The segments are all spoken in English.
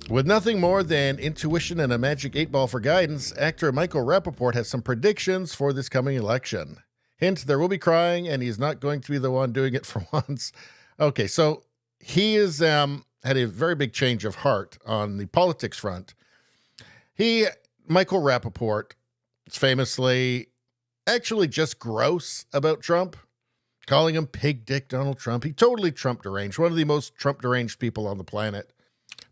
With nothing more than intuition and a magic 8-ball for guidance, actor Michael Rapaport has some predictions for this coming election. Hint, there will be crying, and he's not going to be the one doing it for once. Okay, so he has had a very big change of heart on the politics front. Michael Rapaport, is famously actually just gross about Trump, calling him pig dick Donald Trump. He totally Trump deranged, one of the most Trump deranged people on the planet.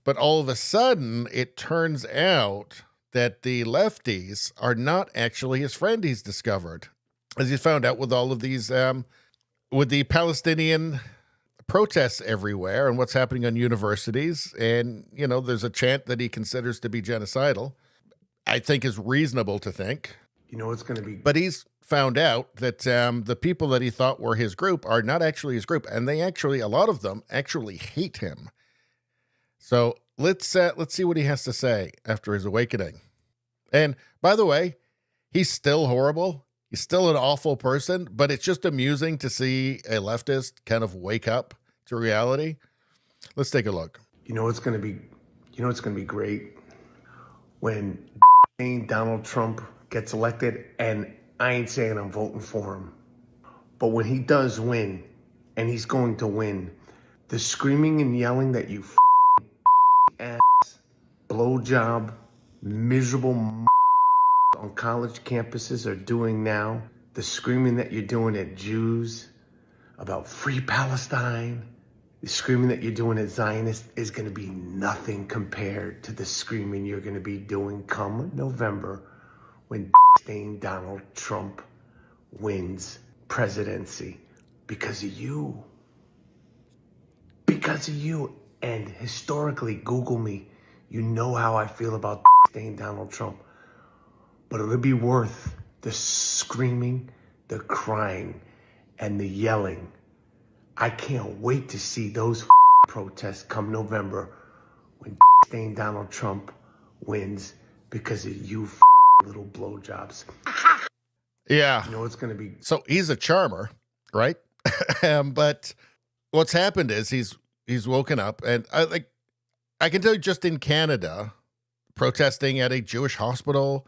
But all of a sudden, it turns out that the lefties are not actually his friend, he's discovered. As he found out with all of these, with the Palestinian protests everywhere and what's happening on universities. And, you know, there's a chant that he considers to be genocidal. I think is reasonable to think. You know, it's going to be. But he's found out that the people that he thought were his group are not actually his group. And they actually, a lot of them actually hate him. So let's see what he has to say after his awakening. And by the way, he's still horrible. He's still an awful person, but it's just amusing to see a leftist kind of wake up to reality. Let's take a look. You know, it's going to be, great when Donald Trump gets elected, and I ain't saying I'm voting for him, but when he does win, and he's going to win, the screaming and yelling that you ass, blowjob, miserable on college campuses are doing now, the screaming that you're doing at Jews about free Palestine, the screaming that you're doing at Zionists is going to be nothing compared to the screaming you're going to be doing come November when Donald Trump wins presidency because of you. Because of you. And historically, Google me. You know how I feel about Donald Trump. But it'll be worth the screaming, the crying, and the yelling. I can't wait to see those protests come November when Donald Trump wins because of you little blowjobs. Yeah. You know it's going to be. So he's a charmer, right? But what's happened is he's woken up, and I can tell you, just in Canada, protesting at a Jewish hospital,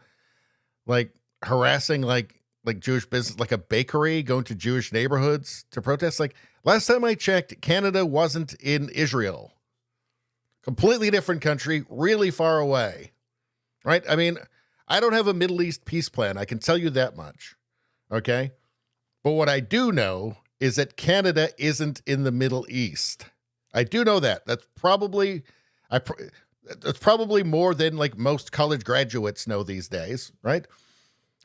like harassing like Jewish business, like a bakery, going to Jewish neighborhoods to protest. Like last time I checked, Canada wasn't in Israel. Completely different country, really far away, right? I mean, I don't have a Middle East peace plan. I can tell you that much, okay? But what I do know is that Canada isn't in the Middle East. I do know that. That's probably more than like most college graduates know these days, right?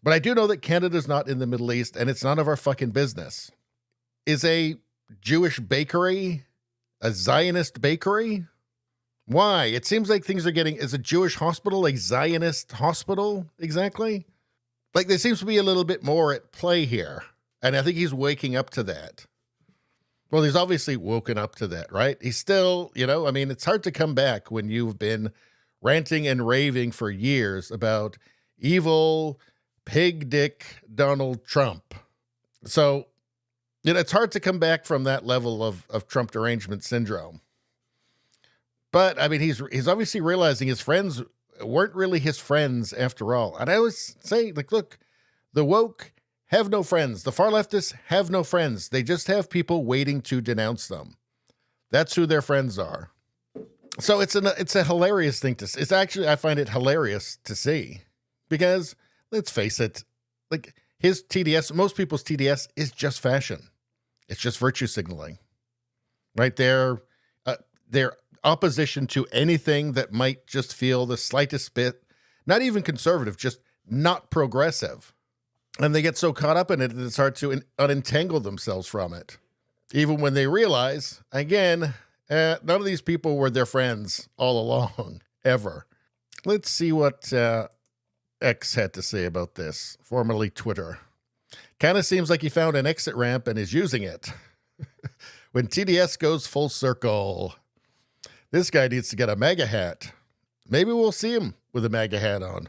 But I do know that Canada's not in the Middle East, and it's none of our fucking business. Is a Jewish bakery a Zionist bakery? Why? It seems like things are getting... Is a Jewish hospital a Zionist hospital exactly? Like there seems to be a little bit more at play here, and I think he's waking up to that. Well, he's obviously woken up to that, right? He's still, you know, I mean, it's hard to come back when you've been ranting and raving for years about evil pig dick Donald Trump. So, you know, it's hard to come back from that level of Trump derangement syndrome. But, I mean, he's obviously realizing his friends weren't really his friends after all. And I always say, like, look, the woke have no friends. The far leftists have no friends. They just have people waiting to denounce them. That's who their friends are. So it's a hilarious thing to see. It's actually, I find it hilarious to see because let's face it, like his TDS, most people's TDS is just fashion. It's just virtue signaling, right? Their opposition to anything that might just feel the slightest bit, not even conservative, just not progressive. And they get so caught up in it that it's hard to unentangle themselves from it. Even when they realize, again, none of these people were their friends all along, ever. Let's see what X had to say about this, formerly Twitter. Kind of seems like he found an exit ramp and is using it. When TDS goes full circle, this guy needs to get a MAGA hat. Maybe we'll see him with a MAGA hat on.